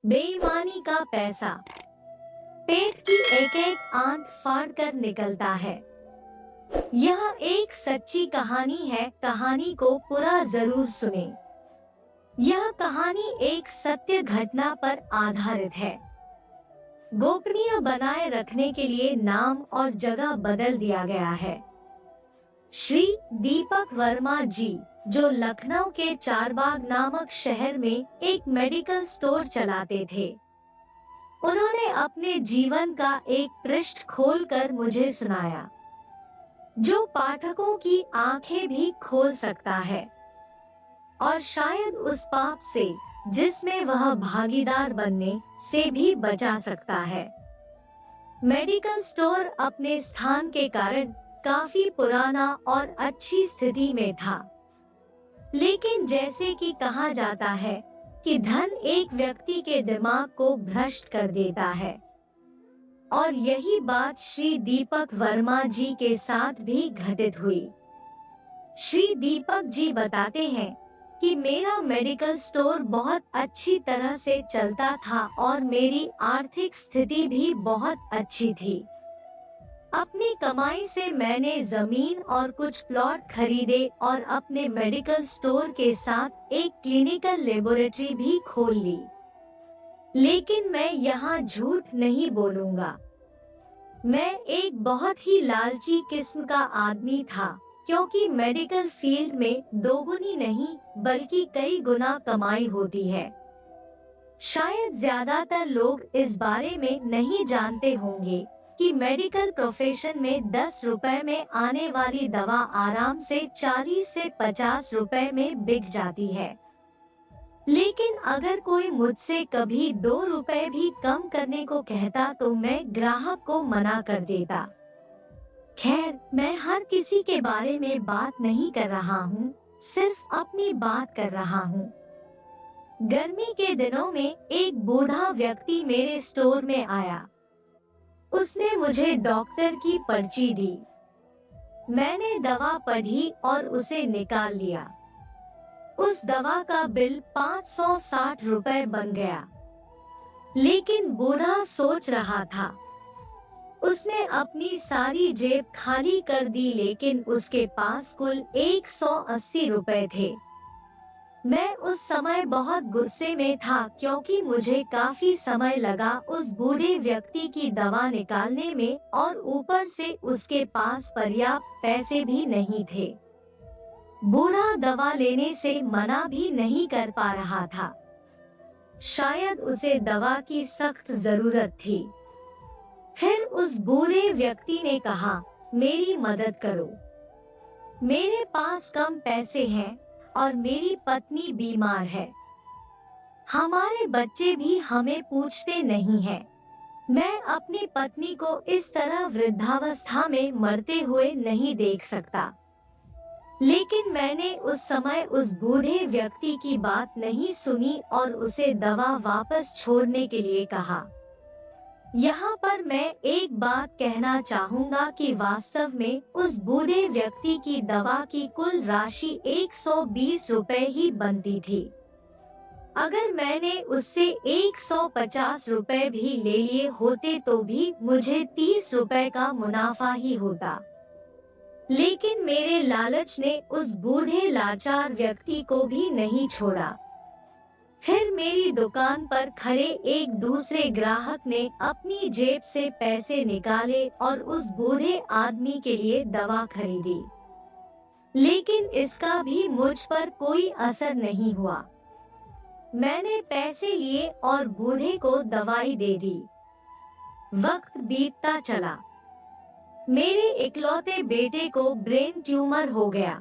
बेईमानी का पैसा पेट की एक एक आंत फाड़ कर निकलता है। यह एक सच्ची कहानी है, कहानी को पूरा जरूर सुने। यह कहानी एक सत्य घटना पर आधारित है। गोपनीय बनाए रखने के लिए नाम और जगह बदल दिया गया है। श्री दीपक वर्मा जी, जो लखनऊ के चारबाग नामक शहर में एक मेडिकल स्टोर चलाते थे, उन्होंने अपने जीवन का एक पृष्ठ खोलकर मुझे सुनाया, जो पाठकों की आंखें भी खोल सकता है और शायद उस पाप से जिसमें वह भागीदार बनने से भी बचा सकता है। मेडिकल स्टोर अपने स्थान के कारण काफी पुराना और अच्छी स्थिति में था, लेकिन जैसे कि कहा जाता है कि धन एक व्यक्ति के दिमाग को भ्रष्ट कर देता है, और यही बात श्री दीपक वर्मा जी के साथ भी घटित हुई। श्री दीपक जी बताते हैं कि मेरा मेडिकल स्टोर बहुत अच्छी तरह से चलता था और मेरी आर्थिक स्थिति भी बहुत अच्छी थी। अपनी कमाई से मैंने जमीन और कुछ प्लॉट खरीदे और अपने मेडिकल स्टोर के साथ एक क्लिनिकल लेबोरेटरी भी खोल ली। लेकिन मैं यहाँ झूठ नहीं बोलूँगा, मैं एक बहुत ही लालची किस्म का आदमी था, क्योंकि मेडिकल फील्ड में दोगुनी नहीं बल्कि कई गुना कमाई होती है। शायद ज्यादातर लोग इस बारे में नहीं जानते होंगे कि मेडिकल प्रोफेशन में 10 रुपए में आने वाली दवा आराम से 40 से 50 रुपए में बिक जाती है। लेकिन अगर कोई मुझसे कभी 2 रुपए भी कम करने को कहता तो मैं ग्राहक को मना कर देता। खैर, मैं हर किसी के बारे में बात नहीं कर रहा हूँ, सिर्फ अपनी बात कर रहा हूँ। गर्मी के दिनों में एक बूढ़ा व्यक्ति मेरे स्टोर में आया। उसने मुझे डॉक्टर की पर्ची दी। मैंने दवा पढ़ी और उसे निकाल लिया। उस दवा का बिल 560 रुपए बन गया। लेकिन बूढ़ा सोच रहा था। उसने अपनी सारी जेब खाली कर दी, लेकिन उसके पास कुल 180 रुपए थे। मैं उस समय बहुत गुस्से में था, क्योंकि मुझे काफी समय लगा उस बूढ़े व्यक्ति की दवा निकालने में और ऊपर से उसके पास पर्याप्त पैसे भी नहीं थे। बूढ़ा दवा लेने से मना भी नहीं कर पा रहा था। शायद उसे दवा की सख्त जरूरत थी। फिर उस बूढ़े व्यक्ति ने कहा, मेरी मदद करो। मेरे पास कम पैसे हैं और मेरी पत्नी बीमार है। हमारे बच्चे भी हमें पूछते नहीं हैं। मैं अपनी पत्नी को इस तरह वृद्धावस्था में मरते हुए नहीं देख सकता। लेकिन मैंने उस समय उस बूढ़े व्यक्ति की बात नहीं सुनी और उसे दवा वापस छोड़ने के लिए कहा। यहाँ पर मैं एक बात कहना चाहूँगा कि वास्तव में उस बूढ़े व्यक्ति की दवा की कुल राशि 120 रुपए ही बनती थी। अगर मैंने उससे 150 रुपए भी ले लिए होते तो भी मुझे 30 रुपए का मुनाफा ही होता। लेकिन मेरे लालच ने उस बूढ़े लाचार व्यक्ति को भी नहीं छोड़ा। फिर मेरी दुकान पर खड़े एक दूसरे ग्राहक ने अपनी जेब से पैसे निकाले और उस बूढ़े आदमी के लिए दवा खरीदी। लेकिन इसका भी मुझ पर कोई असर नहीं हुआ। मैंने पैसे लिए और बूढ़े को दवाई दे दी। वक्त बीतता चला। मेरे इकलौते बेटे को ब्रेन ट्यूमर हो गया।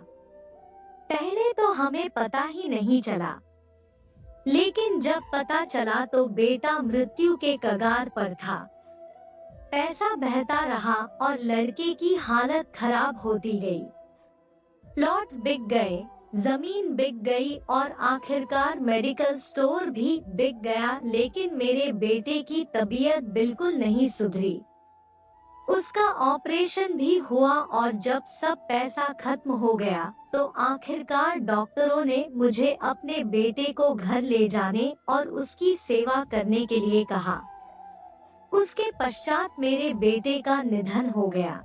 पहले तो हमें पता ही नहीं चला, लेकिन जब पता चला तो बेटा मृत्यु के कगार पर था। पैसा बहता रहा और लड़के की हालत खराब होती गई। प्लॉट बिक गए, जमीन बिक गई और आखिरकार मेडिकल स्टोर भी बिक गया, लेकिन मेरे बेटे की तबीयत बिल्कुल नहीं सुधरी। उसका ऑपरेशन भी हुआ और जब सब पैसा खत्म हो गया तो आखिरकार डॉक्टरों ने मुझे अपने बेटे को घर ले जाने और उसकी सेवा करने के लिए कहा। उसके पश्चात मेरे बेटे का निधन हो गया।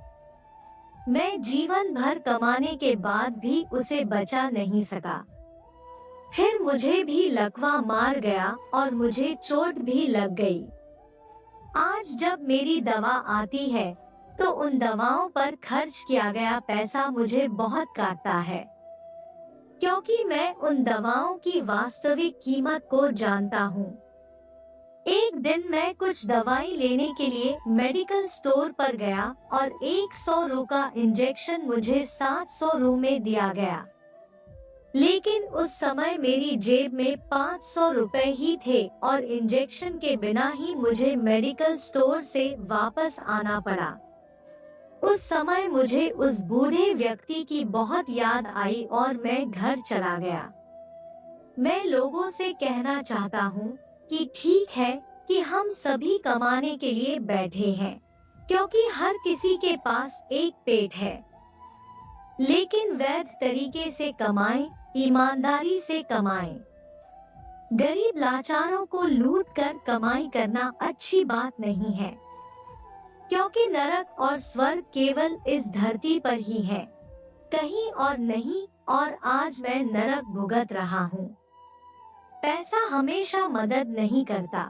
मैं जीवन भर कमाने के बाद भी उसे बचा नहीं सका। फिर मुझे भी लकवा मार गया और मुझे चोट भी लग गई। आज जब मेरी दवा आती है तो उन दवाओं पर खर्च किया गया पैसा मुझे बहुत काटता है, क्योंकि मैं उन दवाओं की वास्तविक कीमत को जानता हूँ। एक दिन मैं कुछ दवाई लेने के लिए मेडिकल स्टोर पर गया और 100 रू का इंजेक्शन मुझे 700 रू में दिया गया। लेकिन उस समय मेरी जेब में 500 रुपए ही थे और इंजेक्शन के बिना ही मुझे मेडिकल स्टोर से वापस आना पड़ा। उस समय मुझे उस बूढ़े व्यक्ति की बहुत याद आई और मैं घर चला गया। मैं लोगों से कहना चाहता हूँ कि ठीक है कि हम सभी कमाने के लिए बैठे हैं, क्योंकि हर किसी के पास एक पेट है। लेकिन वैध तरीके से कमाएं, ईमानदारी से कमाएं। गरीब लाचारों को लूट कर कमाई करना अच्छी बात नहीं है, क्योंकि नरक और स्वर्ग केवल इस धरती पर ही है, कहीं और नहीं। और आज मैं नरक भुगत रहा हूँ। पैसा हमेशा मदद नहीं करता।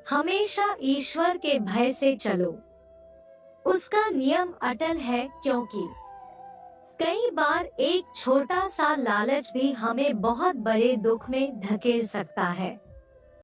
हमेशा ईश्वर के भय से चलो। उसका नियम अटल है, क्योंकि कई बार एक छोटा सा लालच भी हमें बहुत बड़े दुख में धकेल सकता है।